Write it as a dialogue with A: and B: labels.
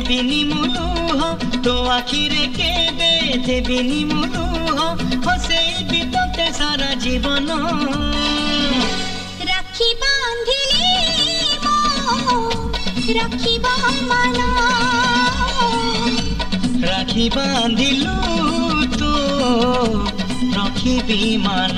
A: देविनी मुलुह तो आखिरे केबे देविनी मुलुह हसेबी तोते सारा जीवन
B: राखी बांधिली राखी मन
A: राखी बांधिलु तो रखिबी मान।